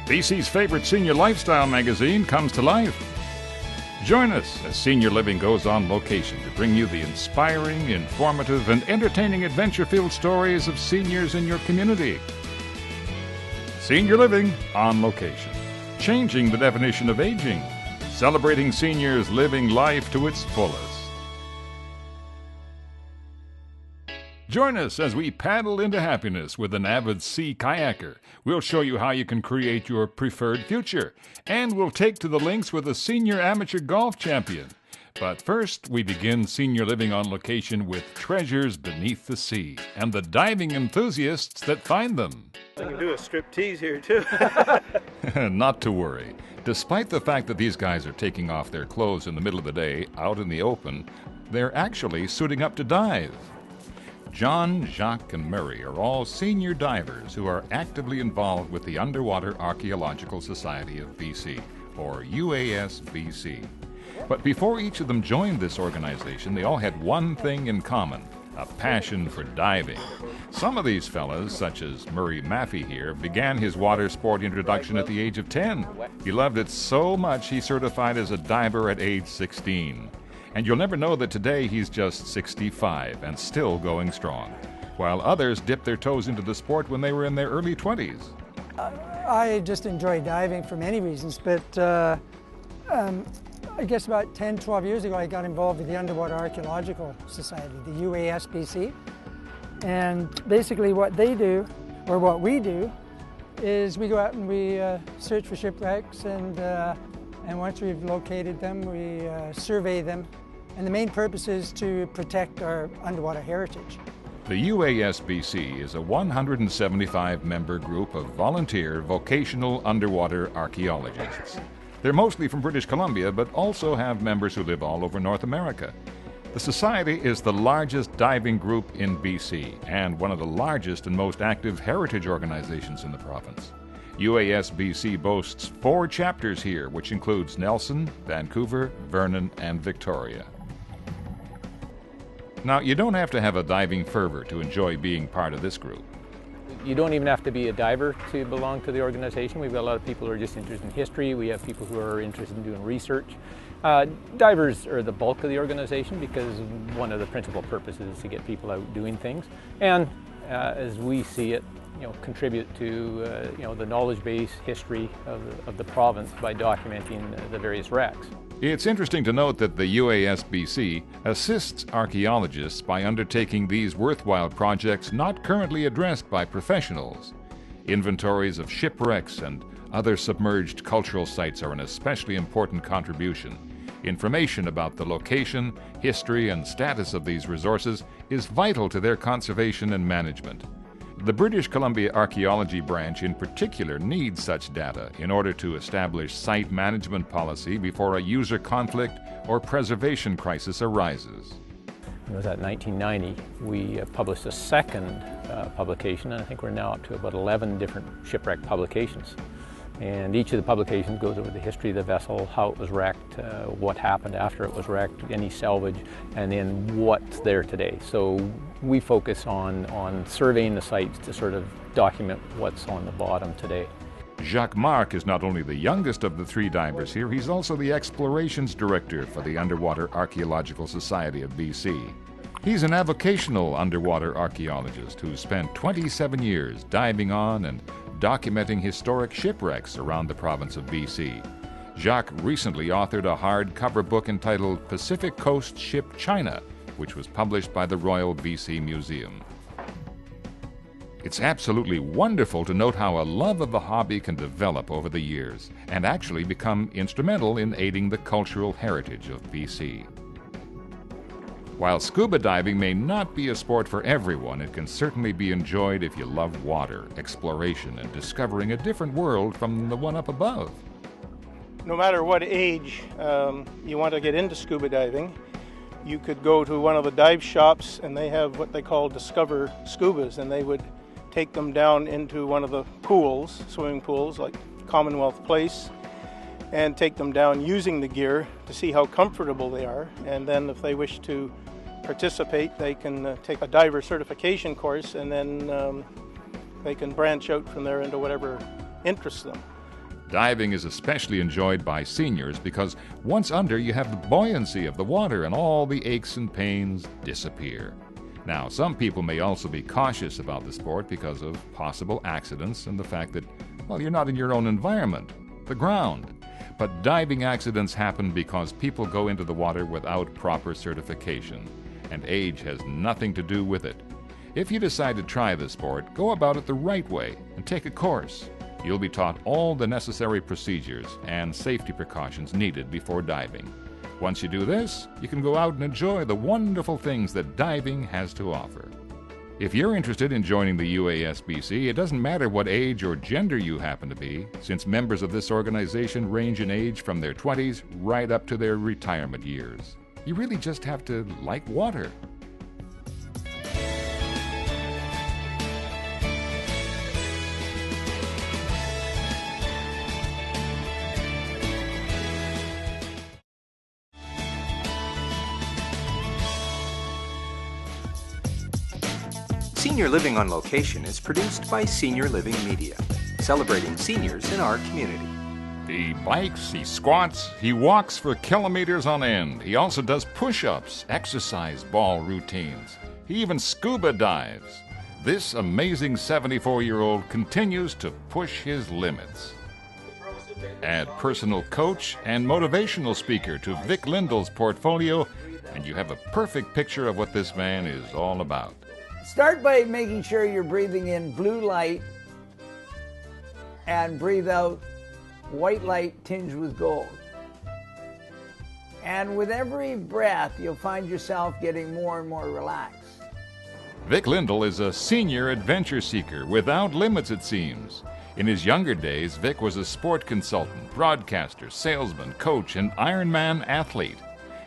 BC's favorite senior lifestyle magazine comes to life. Join us as Senior Living goes on location to bring you the inspiring, informative, and entertaining adventure-filled stories of seniors in your community. Senior Living on location, changing the definition of aging, celebrating seniors living life to its fullest. Join us as we paddle into happiness with an avid sea kayaker. We'll show you how you can create your preferred future, and we'll take to the links with a senior amateur golf champion. But first, we begin Senior Living on location with treasures beneath the sea and the diving enthusiasts that find them. I can do a striptease here, too. Not to worry. Despite the fact that these guys are taking off their clothes in the middle of the day out in the open, they're actually suiting up to dive. John, Jacques, and Murray are all senior divers who are actively involved with the Underwater Archaeological Society of BC, or UASBC. But before each of them joined this organization, they all had one thing in common: a passion for diving. Some of these fellas, such as Murray Maffey here, began his water sport introduction at the age of 10. He loved it so much he certified as a diver at age 16. And you'll never know that today he's just 65 and still going strong, while others dipped their toes into the sport when they were in their early 20s. I just enjoy diving for many reasons, but I guess about 10, 12 years ago I got involved with the Underwater Archaeological Society, the UASBC. And basically what they do, or what we do, is we go out and we search for shipwrecks, and once we've located them, we survey them. And the main purpose is to protect our underwater heritage. The UASBC is a 175-member group of volunteer vocational underwater archaeologists. They're mostly from British Columbia, but also have members who live all over North America. The Society is the largest diving group in BC and one of the largest and most active heritage organizations in the province. UASBC boasts 4 chapters here, which includes Nelson, Vancouver, Vernon, and Victoria. Now, you don't have to have a diving fervor to enjoy being part of this group. You don't even have to be a diver to belong to the organization. We've got a lot of people who are just interested in history. We have people who are interested in doing research. Divers are the bulk of the organization because one of the principal purposes is to get people out doing things. And as we see it, contribute to the knowledge base history of the province by documenting the various wrecks. It's interesting to note that the UASBC assists archaeologists by undertaking these worthwhile projects not currently addressed by professionals. Inventories of shipwrecks and other submerged cultural sites are an especially important contribution. Information about the location, history, and status of these resources is vital to their conservation and management. The British Columbia Archaeology Branch in particular needs such data in order to establish site management policy before a user conflict or preservation crisis arises. It was at 1990 we published a second publication, and I think we're now up to about 11 different shipwreck publications. And each of the publications goes over the history of the vessel, how it was wrecked, what happened after it was wrecked, any salvage, and then what's there today. So we focus on surveying the sites to sort of document what's on the bottom today. Jacques Mark is not only the youngest of the 3 divers here, he's also the explorations director for the Underwater Archaeological Society of BC. He's an avocational underwater archaeologist who spent 27 years diving on and documenting historic shipwrecks around the province of BC. Jacques recently authored a hardcover book entitled Pacific Coast Ship China, which was published by the Royal BC Museum. It's absolutely wonderful to note how a love of the hobby can develop over the years and actually become instrumental in aiding the cultural heritage of BC. While scuba diving may not be a sport for everyone, it can certainly be enjoyed if you love water, exploration, and discovering a different world from the one up above. No matter what age you want to get into scuba diving, you could go to one of the dive shops and they have what they call Discover Scubas, and they would take them down into one of the pools, swimming pools like Commonwealth Place, and take them down using the gear to see how comfortable they are. And then if they wish to participate, they can take a diver certification course, and then they can branch out from there into whatever interests them. Diving is especially enjoyed by seniors because once under, you have the buoyancy of the water and all the aches and pains disappear. Now, some people may also be cautious about the sport because of possible accidents and the fact that, well, you're not in your own environment, the ground. But diving accidents happen because people go into the water without proper certification, and age has nothing to do with it. If you decide to try the sport, go about it the right way and take a course. You'll be taught all the necessary procedures and safety precautions needed before diving. Once you do this, you can go out and enjoy the wonderful things that diving has to offer. If you're interested in joining the UASBC, it doesn't matter what age or gender you happen to be, since members of this organization range in age from their 20s right up to their retirement years. You really just have to like water. Senior Living on Location is produced by Senior Living Media, celebrating seniors in our community. He bikes, he squats, he walks for kilometers on end. He also does push-ups, exercise ball routines. He even scuba dives. This amazing 74-year-old continues to push his limits. Add personal coach and motivational speaker to Vic Lindal's portfolio, and you have a perfect picture of what this man is all about. Start by making sure you're breathing in blue light and breathe out white light tinged with gold. And with every breath, you'll find yourself getting more and more relaxed. Vic Lindal is a senior adventure seeker without limits, it seems. In his younger days, Vic was a sport consultant, broadcaster, salesman, coach, and Ironman athlete.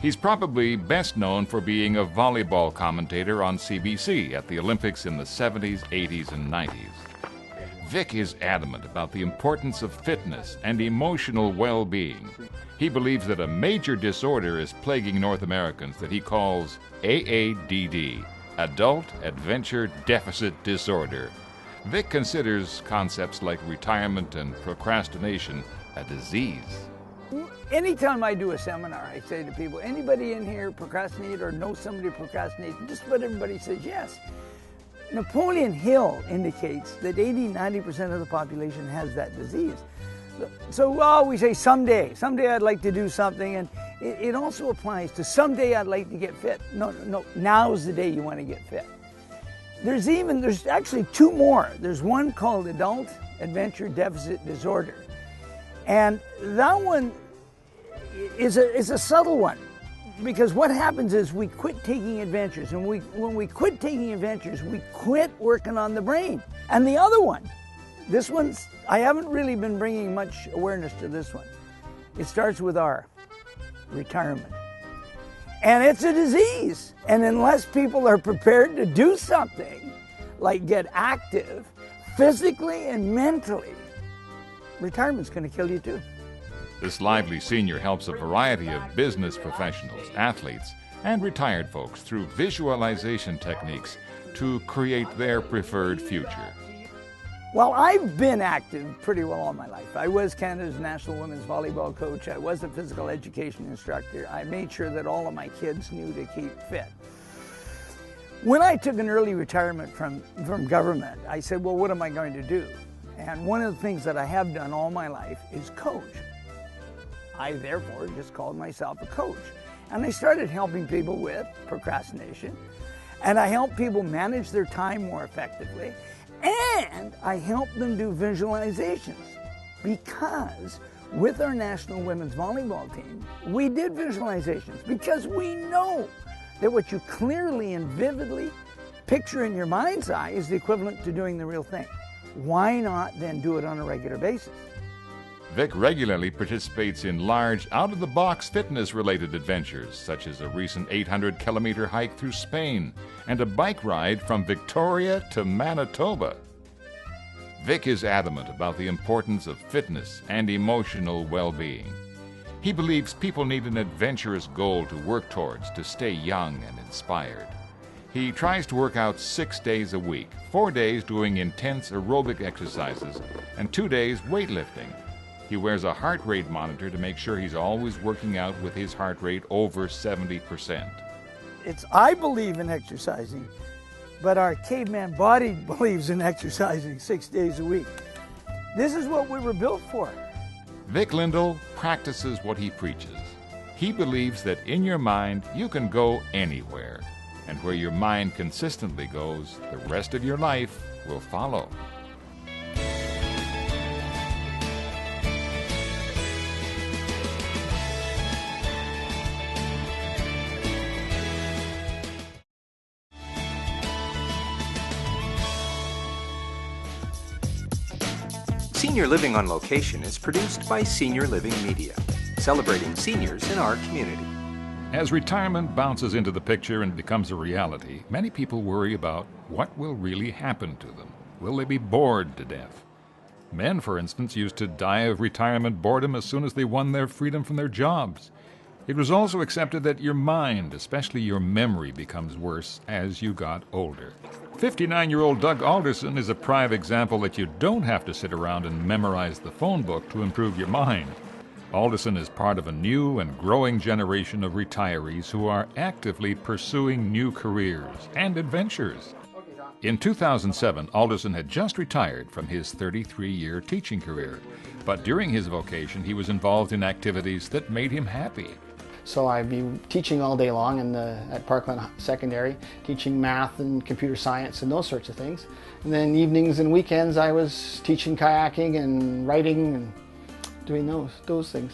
He's probably best known for being a volleyball commentator on CBC at the Olympics in the 70s, 80s, and 90s. Vic is adamant about the importance of fitness and emotional well-being. He believes that a major disorder is plaguing North Americans that he calls AADD, Adult Adventure Deficit Disorder. Vic considers concepts like retirement and procrastination a disease. Anytime I do a seminar, I say to people, anybody in here procrastinate or know somebody procrastinate? Just about everybody says yes. Napoleon Hill indicates that 80-90% of the population has that disease. So we say someday I'd like to do something, and it also applies to someday I'd like to get fit. No, now's the day you want to get fit. There's actually two more. There's one called Adult Adventure Deficit Disorder. And that one is a subtle one, because what happens is we quit taking adventures, and when we quit taking adventures, we quit working on the brain. And the other one, this one's, I haven't really been bringing much awareness to this one. It starts with R, retirement. And it's a disease. And unless people are prepared to do something, like get active, physically and mentally, retirement's going to kill you too. This lively senior helps a variety of business professionals, athletes, and retired folks through visualization techniques to create their preferred future. Well, I've been active pretty well all my life. I was Canada's national women's volleyball coach. I was a physical education instructor. I made sure that all of my kids knew to keep fit. When I took an early retirement from government, I said, well, what am I going to do? And one of the things that I have done all my life is coach. I therefore just called myself a coach. And I started helping people with procrastination, and I helped people manage their time more effectively, and I helped them do visualizations, because with our national women's volleyball team, we did visualizations because we know that what you clearly and vividly picture in your mind's eye is the equivalent to doing the real thing. Why not then do it on a regular basis? Vic regularly participates in large, out-of-the-box fitness-related adventures, such as a recent 800-kilometer hike through Spain and a bike ride from Victoria to Manitoba. Vic is adamant about the importance of fitness and emotional well-being. He believes people need an adventurous goal to work towards to stay young and inspired. He tries to work out 6 days a week, 4 days doing intense aerobic exercises, and 2 days weightlifting. He wears a heart rate monitor to make sure he's always working out with his heart rate over 70%. I believe in exercising, but our caveman body believes in exercising 6 days a week. This is what we were built for. Vic Lindal practices what he preaches. He believes that in your mind you can go anywhere, and where your mind consistently goes, the rest of your life will follow. Senior Living on Location is produced by Senior Living Media, celebrating seniors in our community. As retirement bounces into the picture and becomes a reality, many people worry about what will really happen to them. Will they be bored to death? Men, for instance, used to die of retirement boredom as soon as they won their freedom from their jobs. It was also accepted that your mind, especially your memory, becomes worse as you got older. 59-year-old Doug Alderson is a prime example that you don't have to sit around and memorize the phone book to improve your mind. Alderson is part of a new and growing generation of retirees who are actively pursuing new careers and adventures. In 2007, Alderson had just retired from his 33-year teaching career, but during his vocation he was involved in activities that made him happy. So I'd be teaching all day long at Parkland Secondary, teaching math and computer science and those sorts of things. And then evenings and weekends I was teaching kayaking and writing and doing those things.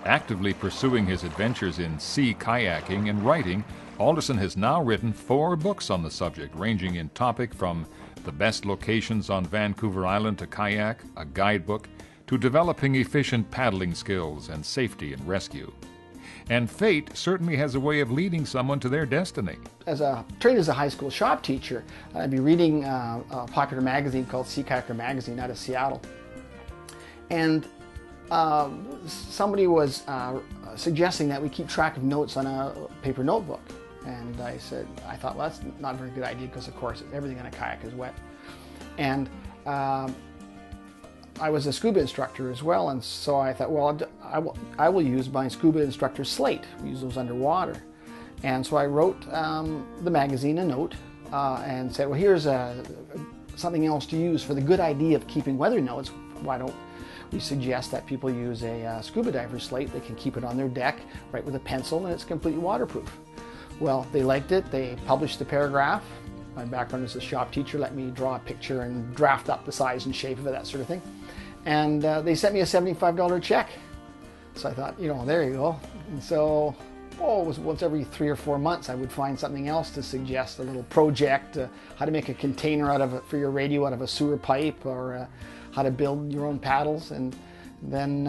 Actively pursuing his adventures in sea kayaking and writing, Alderson has now written 4 books on the subject, ranging in topic from the best locations on Vancouver Island to kayak, a guidebook, to developing efficient paddling skills and safety and rescue. And fate certainly has a way of leading someone to their destiny. Trained as a high school shop teacher, I'd be reading a popular magazine called Sea Kayaker Magazine out of Seattle. And somebody was suggesting that we keep track of notes on a paper notebook. And I thought, well, that's not a very good idea because, of course, everything on a kayak is wet. And I was a scuba instructor as well, and so I thought, well, I will use my scuba instructor slate. We use those underwater. And so I wrote the magazine a note and said, well, here's something else to use for the good idea of keeping weather notes. Why don't we suggest that people use a scuba diver slate? They can keep it on their deck, write with a pencil, and it's completely waterproof. Well, they liked it. They published the paragraph. My background as a shop teacher let me draw a picture and draft up the size and shape of it, that sort of thing. And they sent me a $75 check. So I thought, there you go. And so, it was once every 3 or 4 months I would find something else to suggest, a little project, how to make a container for your radio out of a sewer pipe, or how to build your own paddles. And then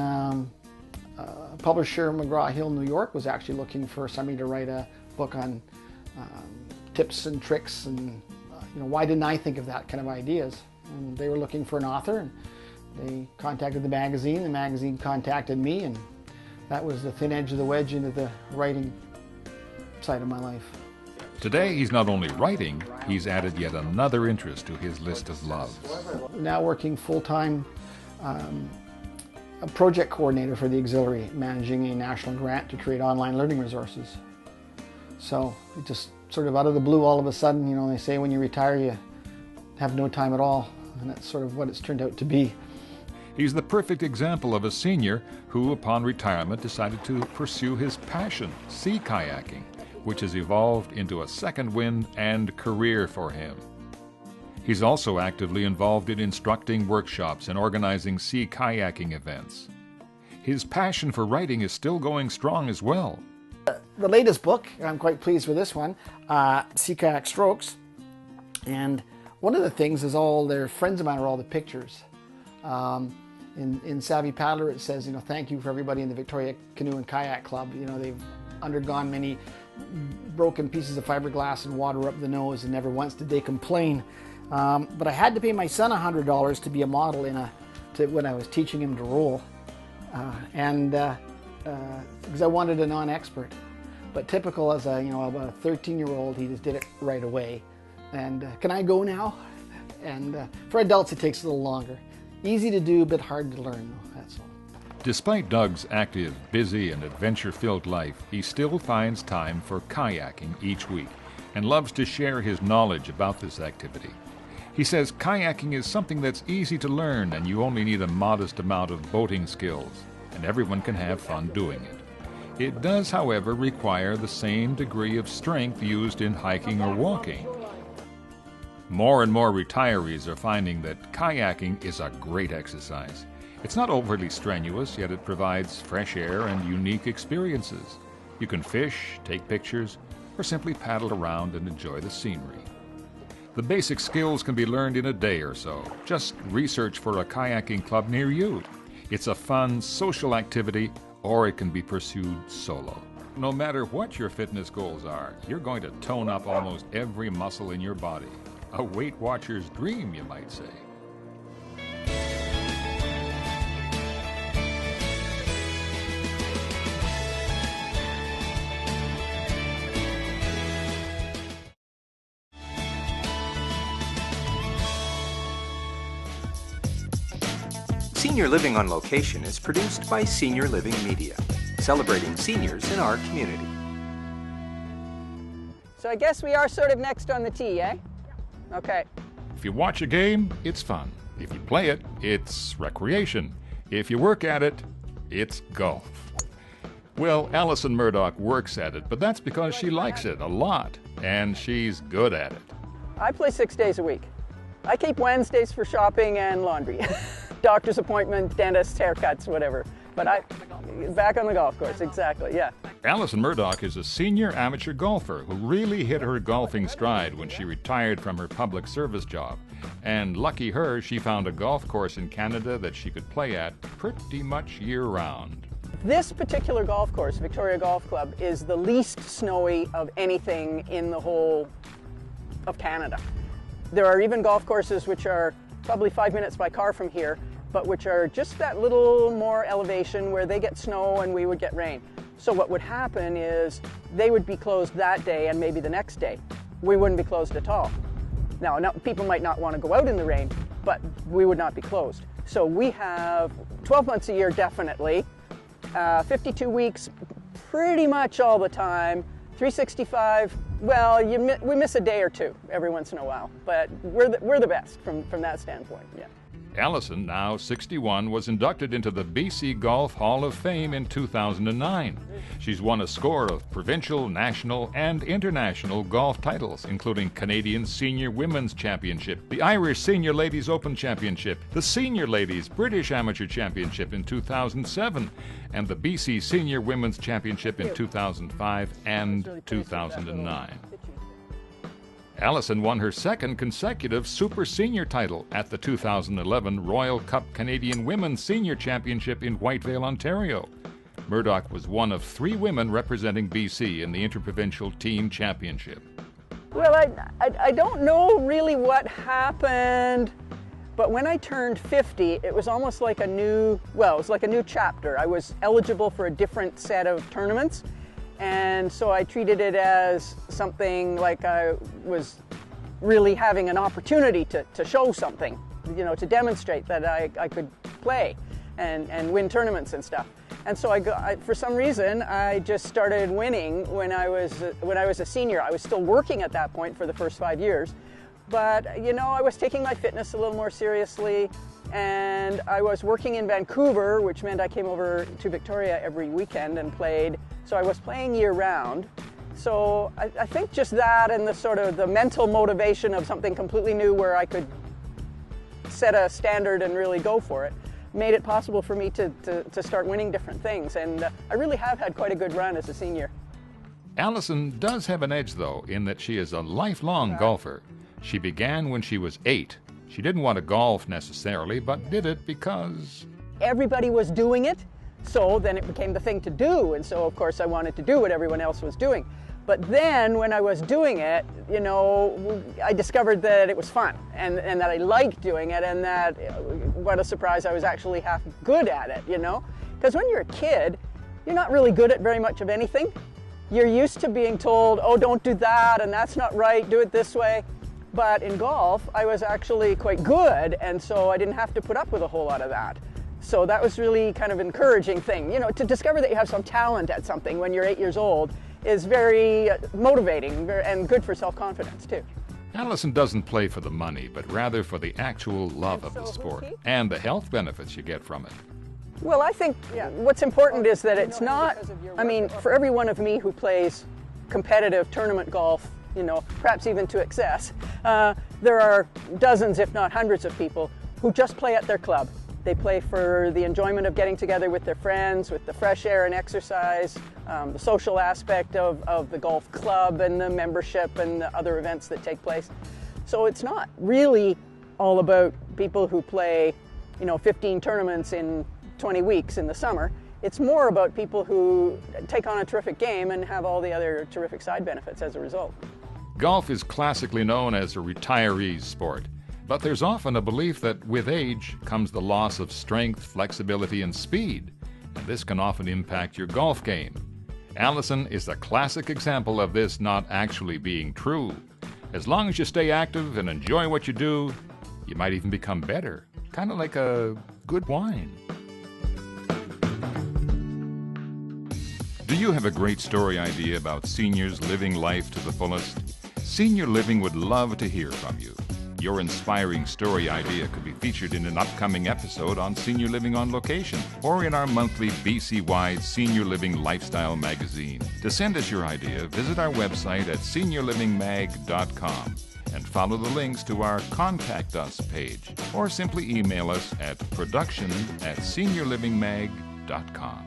publisher McGraw-Hill, New York, was actually looking for somebody to write a book on tips and tricks, and why didn't I think of that kind of ideas? And they were looking for an author, and they contacted the magazine contacted me, and that was the thin edge of the wedge into the writing side of my life. Today he's not only writing, he's added yet another interest to his list of loves. Now working full-time, a project coordinator for the auxiliary, managing a national grant to create online learning resources. So it just sort of out of the blue, all of a sudden, they say when you retire you have no time at all, and that's sort of what it's turned out to be. He's the perfect example of a senior who, upon retirement, decided to pursue his passion, sea kayaking, which has evolved into a second wind and career for him. He's also actively involved in instructing workshops and organizing sea kayaking events. His passion for writing is still going strong as well. The latest book, I'm quite pleased with this one, Sea Kayak Strokes. And one of the things is all their friends of mine are all the pictures. In Savvy Paddler it says, thank you for everybody in the Victoria Canoe and Kayak Club. They've undergone many broken pieces of fiberglass and water up the nose, and never once did they complain. But I had to pay my son $100 to be a model when I was teaching him to roll. Because I wanted a non-expert. But typical as a 13-year-old, he just did it right away. And can I go now? And for adults it takes a little longer. Easy to do, but hard to learn, though, that's all. Despite Doug's active, busy, and adventure-filled life, he still finds time for kayaking each week and loves to share his knowledge about this activity. He says kayaking is something that's easy to learn and you only need a modest amount of boating skills, and everyone can have fun doing it. It does, however, require the same degree of strength used in hiking or walking. More and more retirees are finding that kayaking is a great exercise. It's not overly strenuous, yet it provides fresh air and unique experiences. You can fish, take pictures, or simply paddle around and enjoy the scenery. The basic skills can be learned in a day or so. Just research for a kayaking club near you. It's a fun, social activity, or it can be pursued solo. No matter what your fitness goals are, you're going to tone up almost every muscle in your body. A Weight Watcher's dream, you might say. Senior Living on Location is produced by Senior Living Media, celebrating seniors in our community. So I guess we are sort of next on the tee, eh? Okay. If you watch a game, it's fun. If you play it, it's recreation. If you work at it, it's golf. Well, Alison Murdock works at it, but that's because she likes it a lot, and she's good at it. I play 6 days a week. I keep Wednesdays for shopping and laundry. Doctor's appointment, dentists, haircuts, whatever. But back on the golf course, exactly, yeah. Alison Murdock is a senior amateur golfer who really hit her golfing stride when she retired from her public service job. And lucky her, she found a golf course in Canada that she could play at pretty much year-round. This particular golf course, Victoria Golf Club, is the least snowy of anything in the whole of Canada. There are even golf courses which are probably 5 minutes by car from here, but which are just that little more elevation where they get snow and we would get rain. So what would happen is they would be closed that day and maybe the next day. We wouldn't be closed at all. Now, people might not want to go out in the rain, but we would not be closed. So we have 12 months a year, definitely, 52 weeks pretty much all the time, 365, well, we miss a day or two every once in a while, but we're the best from that standpoint, yeah. Alison, now 61, was inducted into the BC Golf Hall of Fame in 2009. She's won a score of provincial, national, and international golf titles, including Canadian Senior Women's Championship, the Irish Senior Ladies Open Championship, the Senior Ladies British Amateur Championship in 2007, and the BC Senior Women's Championship in 2005 and 2009. Alison won her second consecutive Super Senior title at the 2011 Royal Cup Canadian Women's Senior Championship in Whitevale, Ontario. Murdock was one of 3 women representing BC in the Interprovincial Team Championship. Well, I don't know really what happened, but when I turned 50, it was almost like it was like a new chapter. I was eligible for a different set of tournaments. And so I treated it as something like I was really having an opportunity to show something, to demonstrate that I could play and win tournaments and stuff. And so for some reason, I just started winning when I was a senior. I was still working at that point for the first 5 years, but I was taking my fitness a little more seriously. And I was working in Vancouver, which meant I came over to Victoria every weekend and played. So I was playing year-round. So I think just that and the sort of the mental motivation of something completely new where I could set a standard and really go for it made it possible for me to start winning different things. And I really have had quite a good run as a senior. Alison does have an edge, though, in that she is a lifelong golfer. She began when she was 8. She didn't want to golf necessarily, but did it because everybody was doing it, so then it became the thing to do, and so of course I wanted to do what everyone else was doing. But then when I was doing it, I discovered that it was fun and that I liked doing it, and that, what a surprise, I was actually half good at it, Because when you're a kid, you're not really good at very much of anything. You're used to being told, oh, don't do that, and that's not right, do it this way. But in golf, I was actually quite good, and so I didn't have to put up with a whole lot of that. So that was really kind of an encouraging thing. You know, to discover that you have some talent at something when you're 8 years old is very motivating and good for self-confidence too. Alison doesn't play for the money, but rather for the actual love of the sport and the health benefits you get from it. Well, I think what's important is that it's not, I mean, for every one of me who plays competitive tournament golf, you know, perhaps even to excess, there are dozens, if not hundreds of people who just play at their club. They play for the enjoyment of getting together with their friends, with the fresh air and exercise, the social aspect of the golf club and the membership and the other events that take place. So it's not really all about people who play, you know, 15 tournaments in 20 weeks in the summer. It's more about people who take on a terrific game and have all the other terrific side benefits as a result. Golf is classically known as a retiree's sport. But there's often a belief that with age comes the loss of strength, flexibility, and speed, and this can often impact your golf game. Alison is a classic example of this not actually being true. As long as you stay active and enjoy what you do, you might even become better, kind of like a good wine. Do you have a great story idea about seniors living life to the fullest? Senior Living would love to hear from you. Your inspiring story idea could be featured in an upcoming episode on Senior Living on Location or in our monthly BC-wide Senior Living Lifestyle magazine. To send us your idea, visit our website at seniorlivingmag.com and follow the links to our Contact Us page or simply email us at production@seniorlivingmag.com.